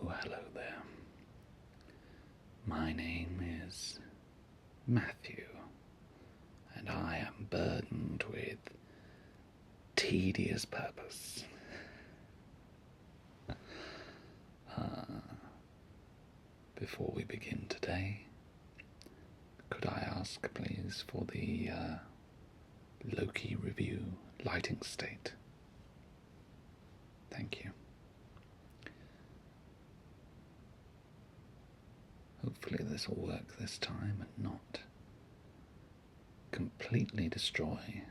hello there. My name is Matthew, and I am burdened with tedious purpose. Before we begin today, could I ask, please, for the Loki review lighting state? Thank you. Hopefully this will work this time and not completely destroy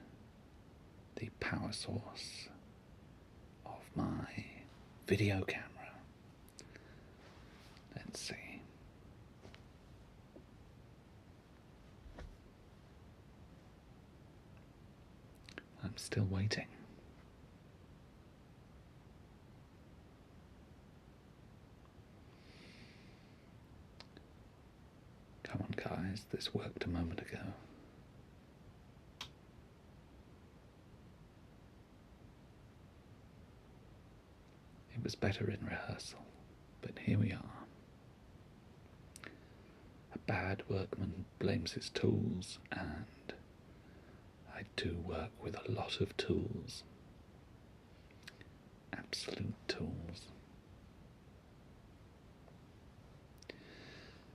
the power source of my video camera. Let's see. I'm still waiting. Come on, guys, this worked a moment ago. It was better in rehearsal, but here we are. A bad workman blames his tools, and I do work with a lot of tools. Absolute tools.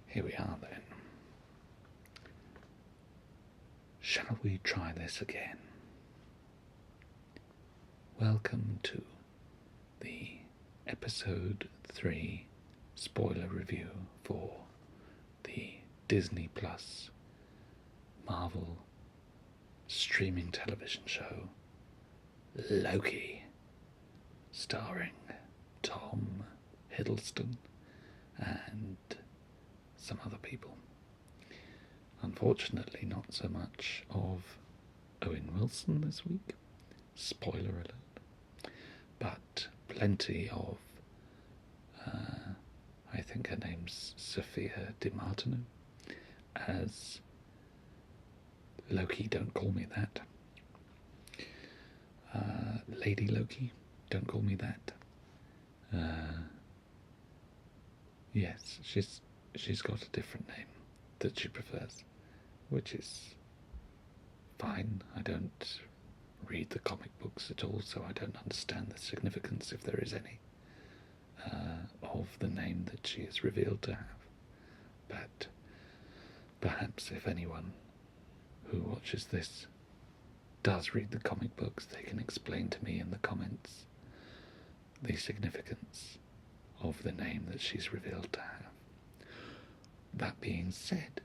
Here we are then. Shall we try this again? Welcome to the Episode 3 spoiler review for the Disney Plus Marvel streaming television show Loki, starring Tom Hiddleston and some other people. Unfortunately, not so much of Owen Wilson this week, spoiler alert, but plenty of, I think her name's Sophia DiMartino, as Loki, don't call me that. Lady Loki, don't call me that. Yes, she's got a different name that she prefers, which is fine. I don't read the comic books at all, so I don't understand the significance, if there is any, of the name that she is revealed to have. But perhaps if anyone who watches this does read the comic books, they can explain to me in the comments the significance of the name that she's revealed to have. That being said,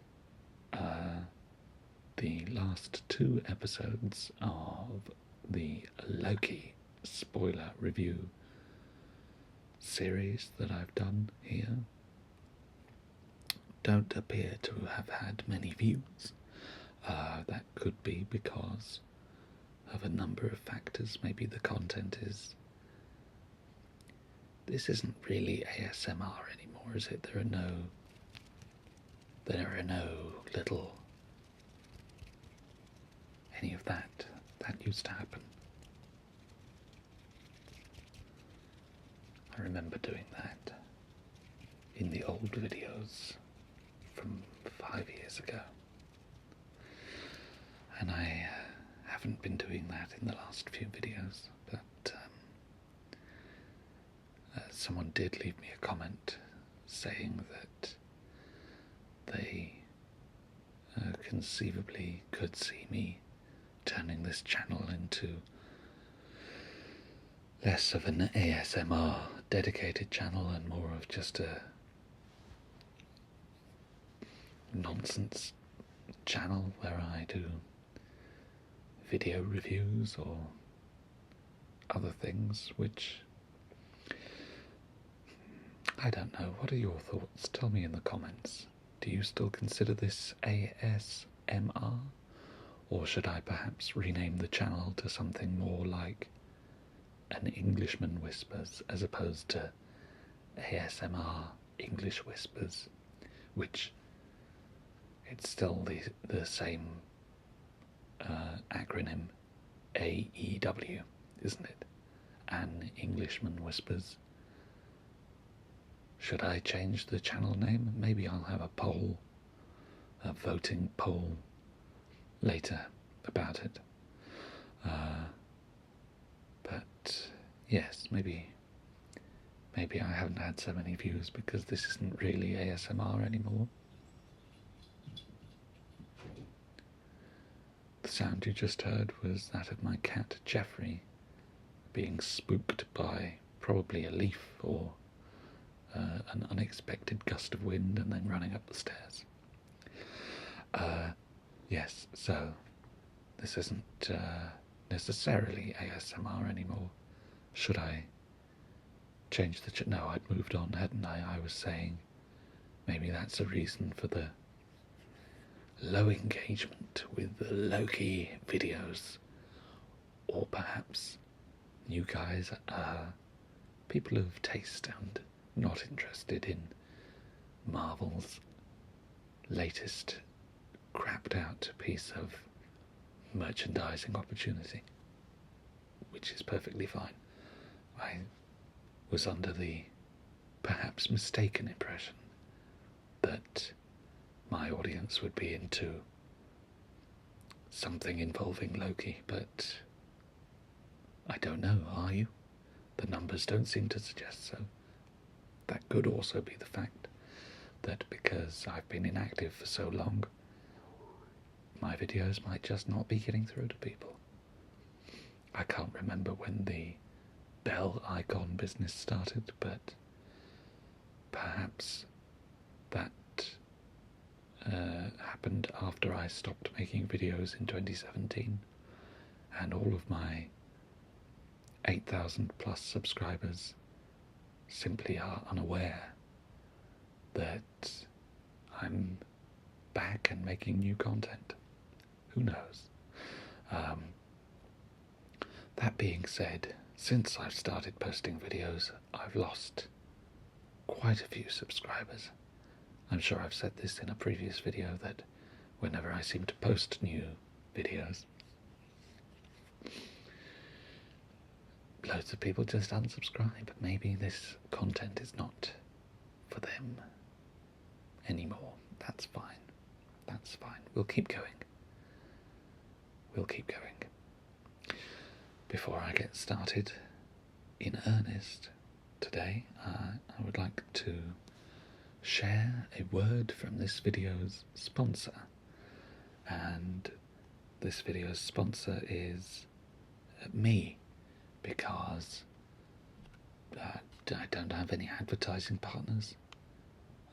the last 2 episodes of the Loki spoiler review series that I've done here don't appear to have had many views. That could be because of a number of factors. Maybe the content is... This isn't really ASMR anymore, is it? There are no little... any of that. That used to happen. I remember doing that in the old videos from 5 years ago. And I haven't been doing that in the last few videos, but someone did leave me a comment saying that they conceivably could see me turning this channel into less of an ASMR dedicated channel and more of just a nonsense channel where I do video reviews or other things, which I don't know. What are your thoughts? Tell me in the comments. Do you still consider this ASMR? Or should I perhaps rename the channel to something more like An Englishman Whispers, as opposed to ASMR English Whispers, which it's still the same acronym AEW, isn't it? An Englishman Whispers. should I change the channel name? Maybe I'll have a poll, a voting poll later about it. But yes, maybe I haven't had so many views because this isn't really ASMR anymore. The sound you just heard was that of my cat Jeffrey being spooked by probably a leaf or an unexpected gust of wind and then running up the stairs. Yes, so this isn't necessarily ASMR anymore. Should I change the no, I'd moved on, hadn't I? I was saying maybe that's a reason for the low engagement with the Loki videos. Or perhaps you guys are people of taste and not interested in Marvel's latest crapped out piece of merchandising opportunity, which is perfectly fine. I was under the perhaps mistaken impression that my audience would be into something involving Loki, but I don't know, are you? The numbers don't seem to suggest so. That could also be the fact that because I've been inactive for so long, my videos might just not be getting through to people. I can't remember when the bell icon business started, but perhaps that happened after I stopped making videos in 2017, and all of my 8,000 plus subscribers simply are unaware that I'm back and making new content. Who knows? That being said, since I've started posting videos, I've lost quite a few subscribers. I'm sure I've said this in a previous video that whenever I seem to post new videos, loads of people just unsubscribe. Maybe this content is not for them anymore. That's fine. That's fine. We'll keep going. We'll keep going. Before I get started in earnest today, I would like to share a word from this video's sponsor. And this video's sponsor is me, because I don't have any advertising partners.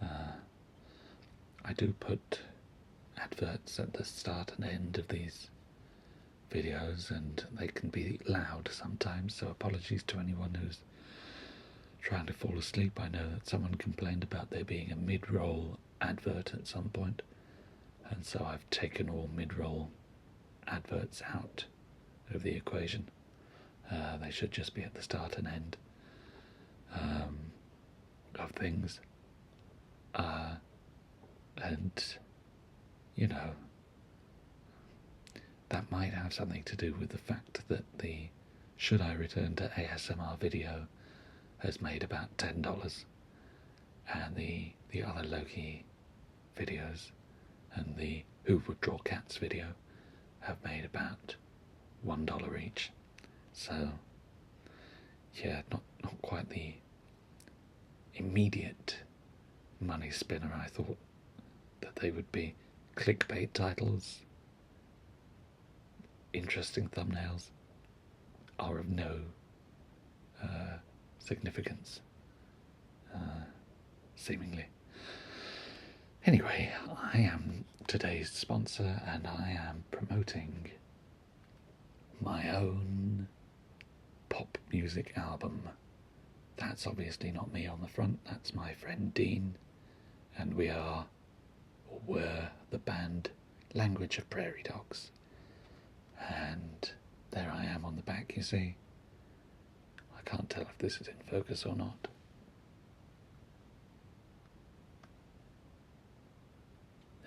I do put adverts at the start and end of these videos, and they can be loud sometimes, so apologies to anyone who's trying to fall asleep. I know that someone complained about there being a mid-roll advert at some point, and so I've taken all mid-roll adverts out of the equation. They should just be at the start and end of things. And, you know, that might have something to do with the fact that the Should I Return to ASMR video has made about $10, and the other Loki videos and the Who Would Draw Cats video have made about $1 each. So, yeah, not quite the immediate money spinner I thought that they would be. Clickbait titles, interesting thumbnails are of no significance, seemingly. Anyway, I am today's sponsor, and I am promoting my own pop music album. That's obviously not me on the front, that's my friend Dean, and we are, or were, the band Language of Prairie Dogs. And there I am on the back, you see. I can't tell if this is in focus or not.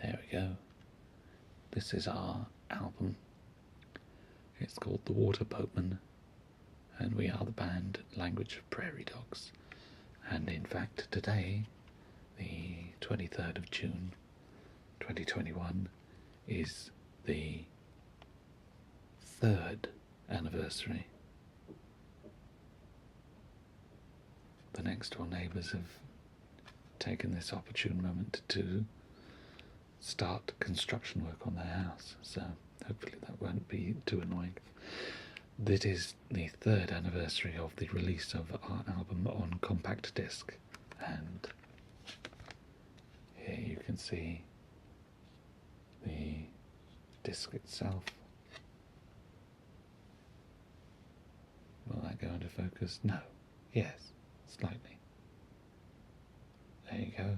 There we go. This is our album. It's called The Water Boatman, and we are the band Language of Prairie Dogs. And in fact, today, the 23rd of June 2021, is the 3rd anniversary. The next door neighbours have taken this opportune moment to start construction work on their house, so hopefully that won't be too annoying. This is the 3rd anniversary of the release of our album on compact disc, and here you can see the disc itself. Will that go into focus? No. Yes, slightly. There you go.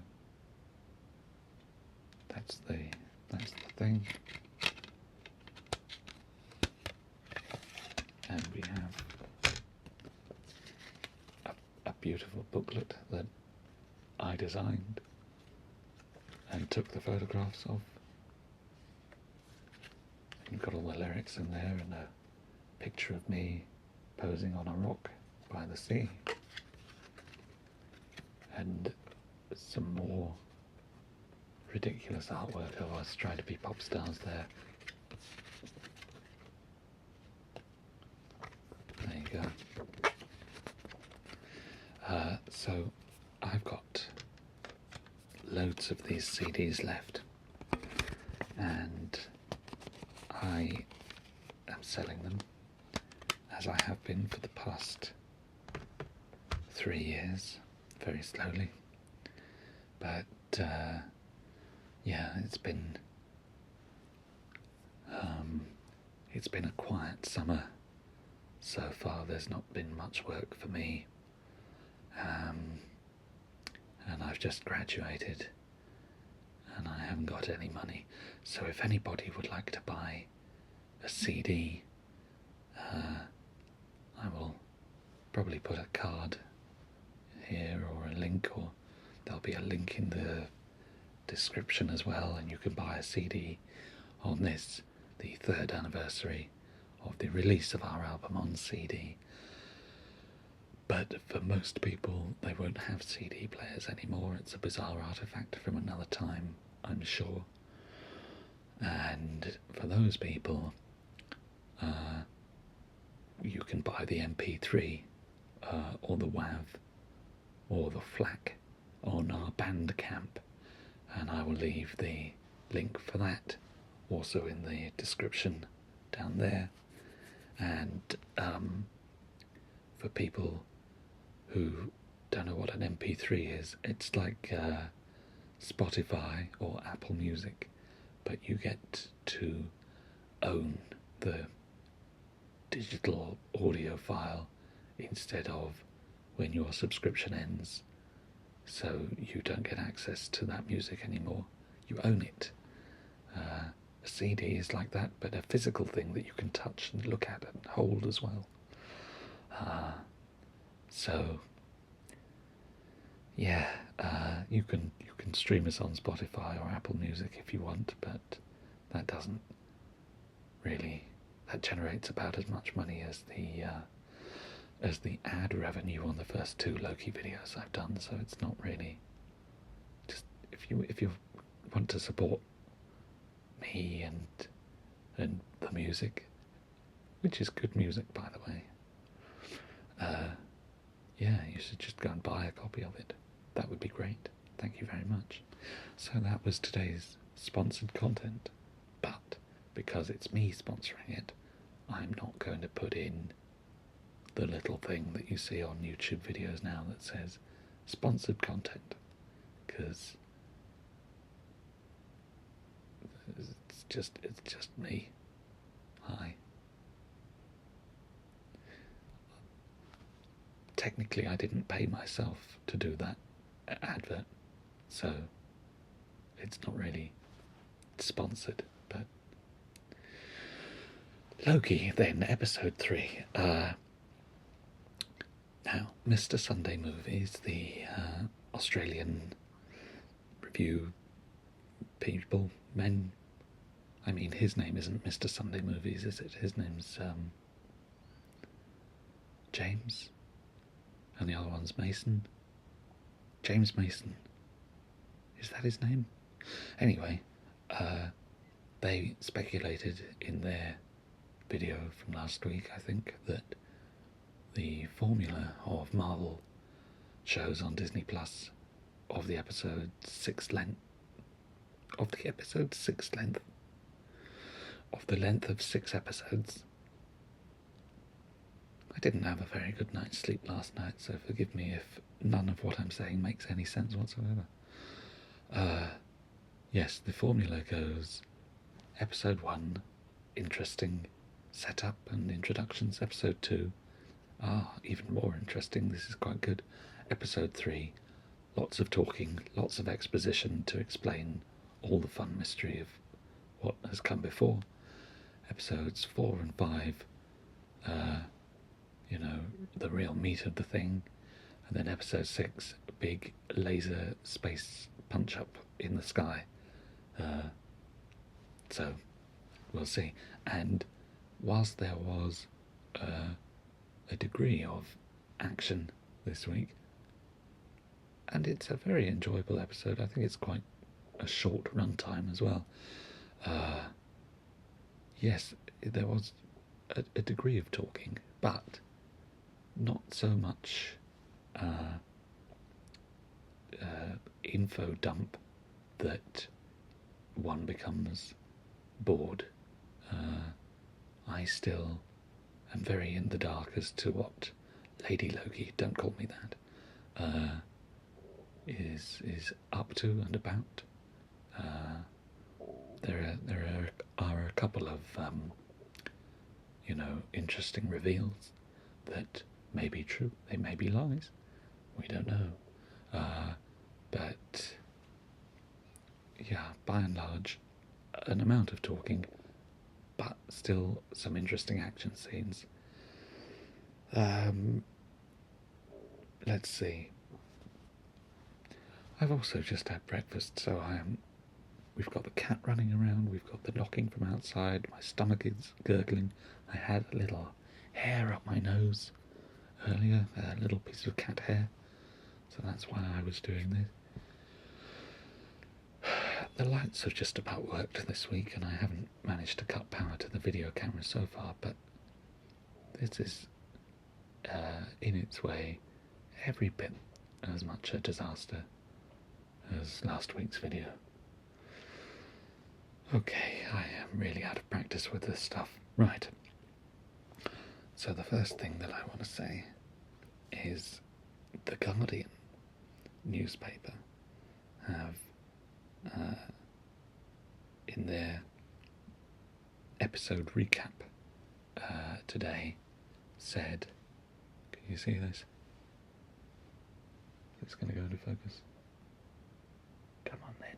That's the thing. And we have a beautiful booklet that I designed and took the photographs of. You've got all the lyrics in there and a picture of me posing on a rock by the sea. And some more ridiculous artwork of us trying to be pop stars there. There you go. So I've got loads of these CDs left, and I am selling them, as I have been for the past 3 years, very slowly. But yeah, it's been a quiet summer so far. There's not been much work for me, and I've just graduated and I haven't got any money. So if anybody would like to buy a CD, I will probably put a card here or a link, or there'll be a link in the description as well, and you can buy a CD on this, the 3rd anniversary of the release of our album on CD. But for most people, they won't have CD players anymore. It's a bizarre artifact from another time, I'm sure. And for those people, you can buy the MP3 or the WAV or the FLAC on our Bandcamp, and I will leave the link for that also in the description down there. And for people who don't know what an MP3 is, it's like Spotify or Apple Music, but you get to own the digital audio file instead of when your subscription ends, so you don't get access to that music anymore. You own it. A CD is like that, but a physical thing that you can touch and look at and hold as well. So yeah, you can stream us on Spotify or Apple Music if you want, but that doesn't really, that generates about as much money as the ad revenue on the first 2 Loki videos I've done. So it's not really, just if you want to support me and the music, which is good music by the way, yeah, you should just go and buy a copy of it. That would be great. Thank you very much. So that was today's sponsored content, but because it's me sponsoring it, I'm not going to put in the little thing that you see on YouTube videos now that says sponsored content, because it's just me. Hi. Technically, I didn't pay myself to do that advert, so it's not really sponsored. But Loki, then, episode 3. Now, Mr. Sunday Movies, the Australian review people, men. I mean, his name isn't Mr. Sunday Movies, is it? His name's James, and the other one's Mason. James Mason. Is that his name? Anyway, they speculated in their video from last week, I think, that the formula of Marvel shows on Disney Plus of the episode 6 length of the length of 6 episodes. I didn't have a very good night's sleep last night, so forgive me if none of what I'm saying makes any sense whatsoever. Yes, the formula goes: episode 1, interesting setup and introductions. Episode 2, even more interesting, this is quite good. Episode 3, lots of talking, lots of exposition to explain all the fun mystery of what has come before. Episodes 4 and 5, the real meat of the thing. And then episode 6, a big laser space punch up in the sky. So we'll see. And whilst there was a degree of action this week, and it's a very enjoyable episode, I think it's quite a short runtime as well. Yes, there was a degree of talking, but not so much info dump that one becomes bored. I still am very in the dark as to what Lady Loki, don't call me that, is up to and about. There are a couple of interesting reveals that may be true, they may be lies, we don't know. But yeah, by and large, an amount of talking, but still some interesting action scenes. Let's see. I've also just had breakfast, so we've got the cat running around, we've got the knocking from outside, my stomach is gurgling. I had a little hair up my nose earlier, a little piece of cat hair, so that's why I was doing this. The lights have just about worked this week, and I haven't managed to cut power to the video camera so far, but this is, in its way, every bit as much a disaster as last week's video. Okay, I am really out of practice with this stuff. Right. So the first thing that I want to say is the Guardian newspaper have, in their episode recap today, said, can you see this? It's going to go into focus. Come on then.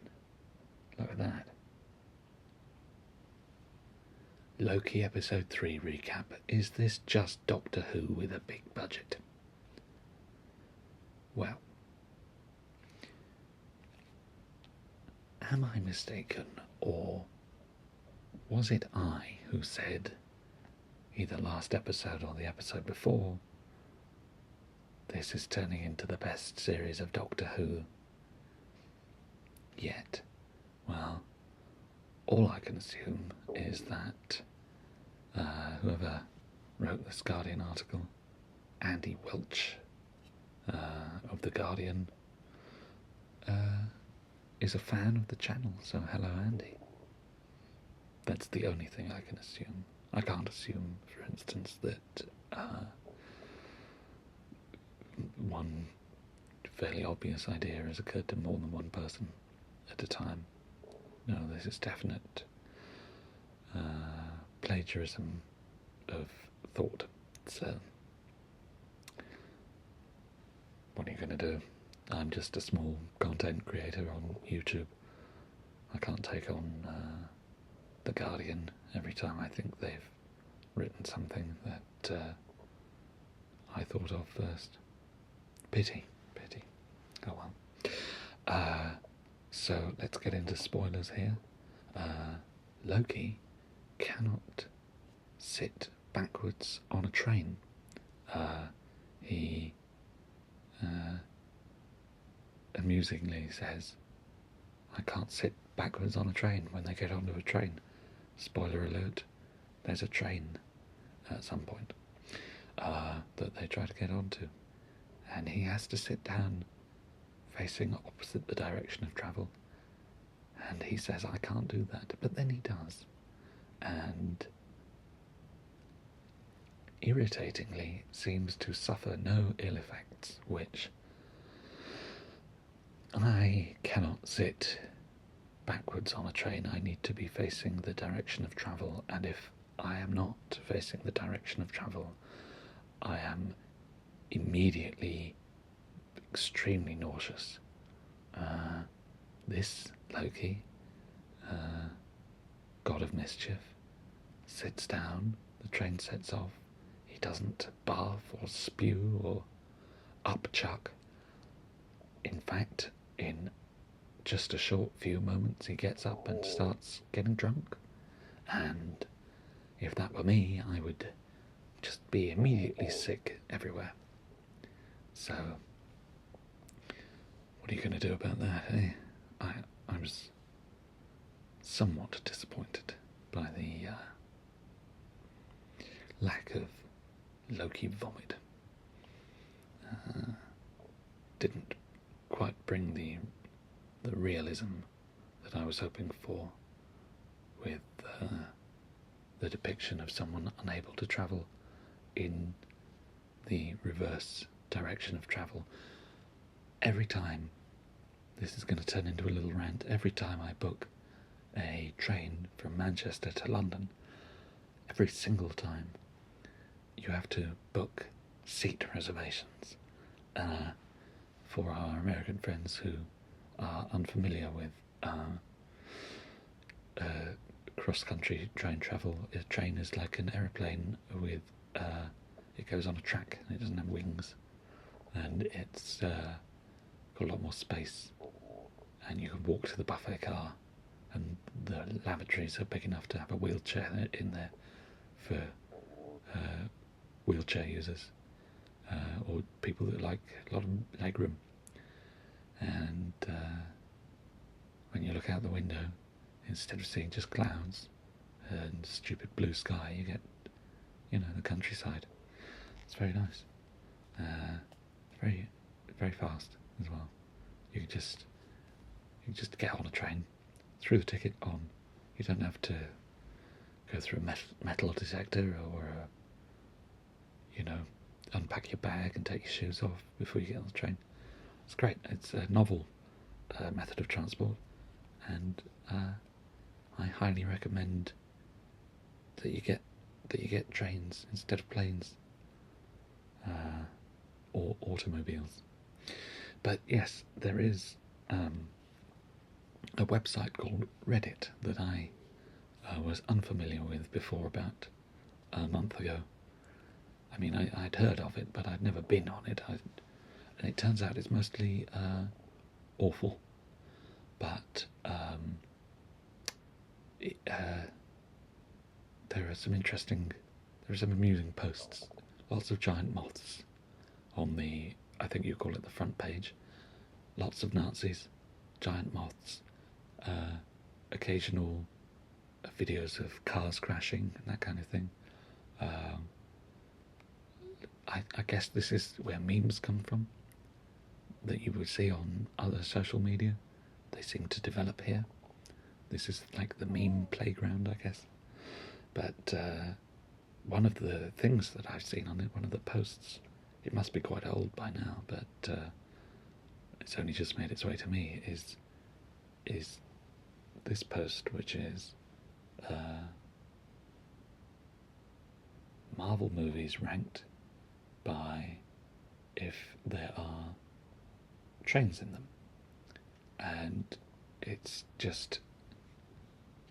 Look at that. Loki episode 3 recap. Is this just Doctor Who with a big budget? Well, am I mistaken, or was it I who said, either last episode or the episode before, this is turning into the best series of Doctor Who yet? Well, all I can assume is that whoever wrote this Guardian article, Andy Welch of The Guardian, is a fan of the channel, so hello Andy. That's the only thing I can assume. I can't assume, for instance, that one fairly obvious idea has occurred to more than one person at a time. No, this is definite plagiarism of thought. So, what are you going to do? I'm just a small content creator on YouTube. I can't take on The Guardian every time I think they've written something that I thought of first. Pity. Oh well. So let's get into spoilers here. Loki cannot sit backwards on a train. He amusingly says, I can't sit backwards on a train when they get onto a train. Spoiler alert, there's a train at some point that they try to get onto. And he has to sit down facing opposite the direction of travel. And he says, I can't do that. But then he does. And irritatingly seems to suffer no ill effects, which I cannot sit backwards on a train. I need to be facing the direction of travel, and if I am not facing the direction of travel, I am immediately extremely nauseous. This Loki, god of mischief, sits down, the train sets off, he doesn't barf or spew or upchuck. In fact, in just a short few moments he gets up and starts getting drunk, and if that were me, I would just be immediately sick everywhere. So what are you going to do about that, eh? I was somewhat disappointed by the lack of Loki vomit. Didn't quite bring the realism that I was hoping for with the depiction of someone unable to travel in the reverse direction of travel. Every time, this is going to turn into a little rant, every time I book a train from Manchester to London, every single time you have to book seat reservations. For our American friends who are unfamiliar with cross-country train travel, a train is like an aeroplane with it goes on a track and it doesn't have wings, and it's got a lot more space, and you can walk to the buffet car, and the lavatories are big enough to have a wheelchair in there for wheelchair users or people that like a lot of legroom. And when you look out the window, instead of seeing just clouds and stupid blue sky, you get, the countryside. It's very nice. Very, very fast as well. You can just get on a train, through the ticket on. You don't have to go through a metal detector or unpack your bag and take your shoes off before you get on the train. It's great. It's a novel method of transport, and I highly recommend that you get trains instead of planes or automobiles. But yes, there is a website called Reddit that I was unfamiliar with before about a month ago. I mean, I'd heard of it, but I'd never been on it. And it turns out it's mostly awful. But there are some amusing posts. Lots of giant moths on the, I think you call it the front page. Lots of Nazis, giant moths, occasional videos of cars crashing and that kind of thing. I guess this is where memes come from, that you would see on other social media. They seem to develop here. This is like the meme playground, I guess. But one of the things that I've seen on it, one of the posts, it must be quite old by now, but it's only just made its way to me, is this post, which is Marvel movies ranked by if there are trains in them, and it's just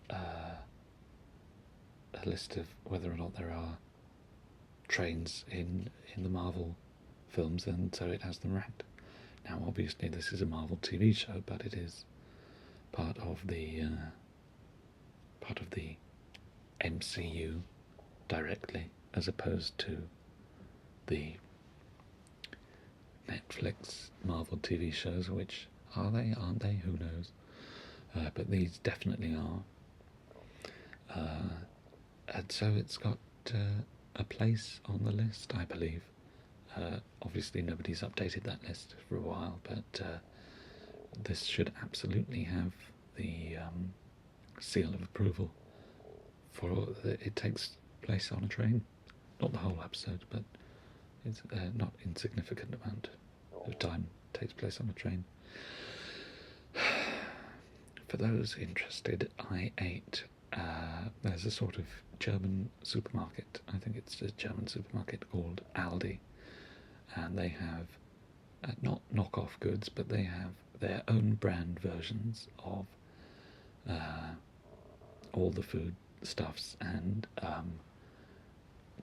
a list of whether or not there are trains in the Marvel films, and so it has them ranked. Now obviously this is a Marvel TV show, but it is part of the MCU directly, as opposed to the Netflix Marvel TV shows, which Are they? Aren't they? Who knows? But these definitely are. And so it's got a place on the list, I believe. Obviously, nobody's updated that list for a while, but this should absolutely have the seal of approval for it takes place on a train. Not the whole episode, but it's not insignificant amount of time takes place on a train. For those interested, I ate. There's a sort of German supermarket. I think it's a German supermarket called Aldi, and they have not knockoff goods, but they have their own brand versions of all the food stuffs, and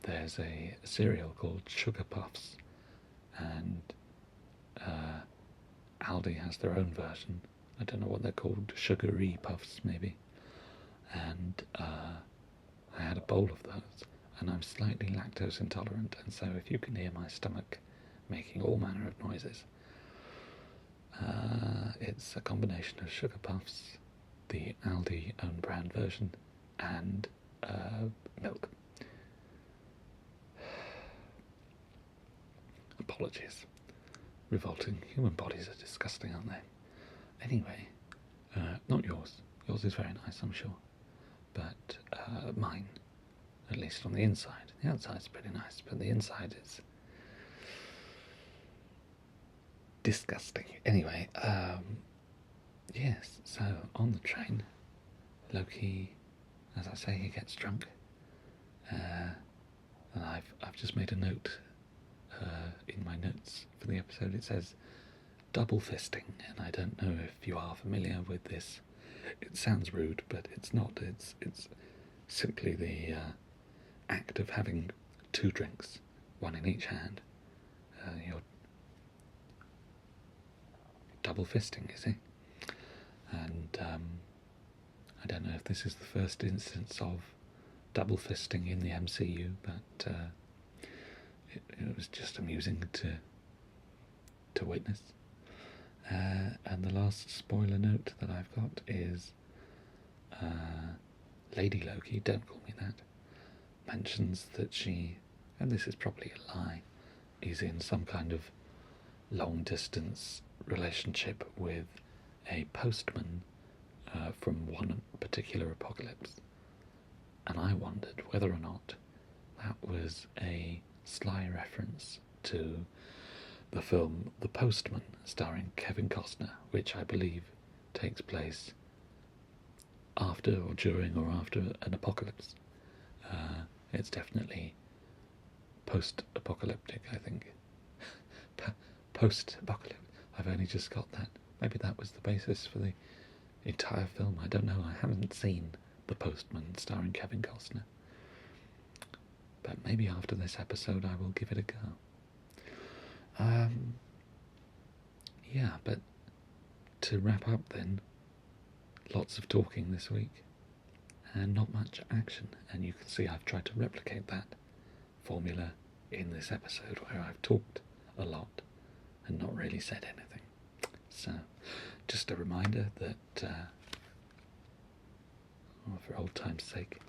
there's a cereal called Sugar Puffs, and Aldi has their own version. I don't know what they're called, sugary puffs maybe. And I had a bowl of those, and I'm slightly lactose intolerant, and so if you can hear my stomach making all manner of noises, it's a combination of Sugar Puffs, the Aldi own brand version, and milk. Apologies. Revolting. Human bodies are disgusting, aren't they? Anyway, not yours. Yours is very nice, I'm sure. But mine, at least on the inside. The outside's pretty nice, but the inside is disgusting. Anyway, yes, so on the train, Loki, as I say, he gets drunk. And I've just made a note in my notes for the episode. It says double fisting, and I don't know if you are familiar with this. It sounds rude, but it's not. It's simply the act of having two drinks, one in each hand. You're double fisting, you see. And I don't know if this is the first instance of double fisting in the MCU, but it was just amusing to witness. And the last spoiler note that I've got is Lady Loki, don't call me that, mentions that she, and this is probably a lie, is in some kind of long distance relationship with a postman from one particular apocalypse. And I wondered whether or not that was a sly reference to the film The Postman, starring Kevin Costner, which I believe takes place after or during or after an apocalypse. It's definitely post-apocalyptic, I think. Post-apocalyptic. I've only just got that. Maybe that was the basis for the entire film. I don't know. I haven't seen The Postman starring Kevin Costner. But maybe after this episode I will give it a go. Yeah, but to wrap up then, lots of talking this week and not much action, and you can see I've tried to replicate that formula in this episode where I've talked a lot and not really said anything. So just a reminder that for old time's sake,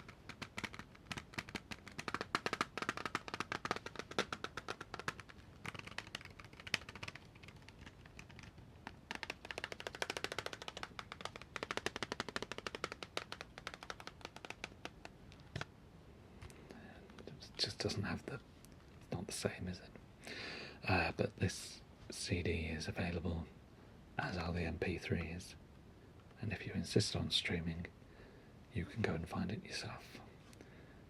just doesn't have the, not the same, is it? But this CD is available, as are the MP3s, and if you insist on streaming, you can go and find it yourself,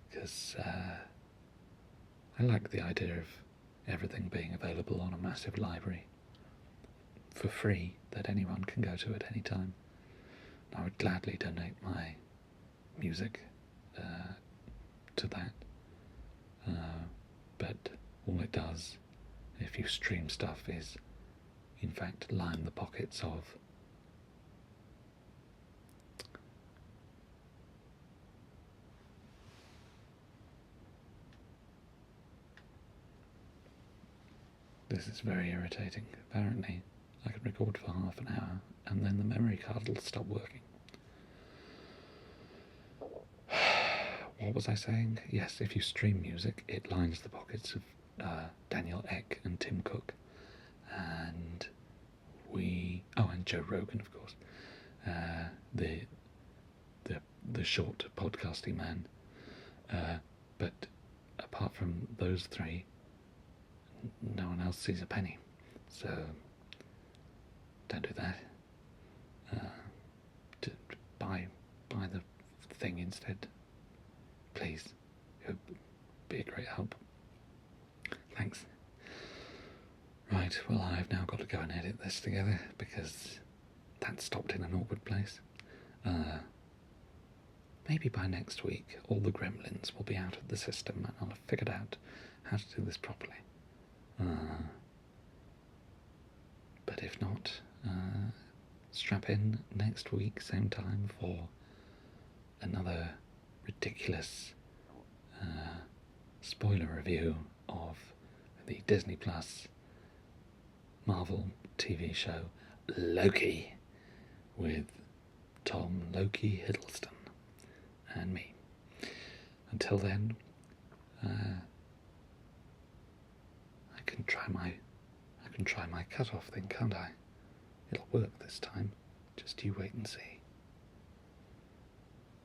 because I like the idea of everything being available on a massive library for free that anyone can go to at any time. I would gladly donate my music to that. But all it does, if you stream stuff, is in fact line the pockets of this is very irritating. Apparently I can record for half an hour, and then the memory card will stop working. What was I saying? Yes, if you stream music, it lines the pockets of Daniel Ek and Tim Cook, and and Joe Rogan, of course, the short podcasting man. But apart from those three, no one else sees a penny. So don't do that. Buy the thing instead, please. It would be a great help. Thanks. Right, well, I've now got to go and edit this together because that stopped in an awkward place. Maybe by next week all the gremlins will be out of the system and I'll have figured out how to do this properly. But if not, strap in next week, same time, for another ridiculous spoiler review of the Disney Plus Marvel TV show Loki with Tom Loki Hiddleston and me. Until then, I can try my cut-off thing, can't I? It'll work this time. Just you wait and see.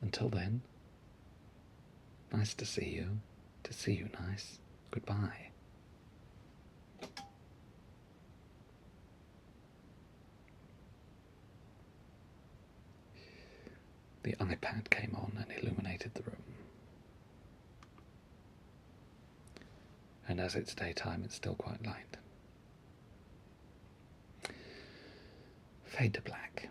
Until then, nice to see you. To see you nice. Goodbye. The iPad came on and illuminated the room. And as it's daytime, it's still quite light. Fade to black.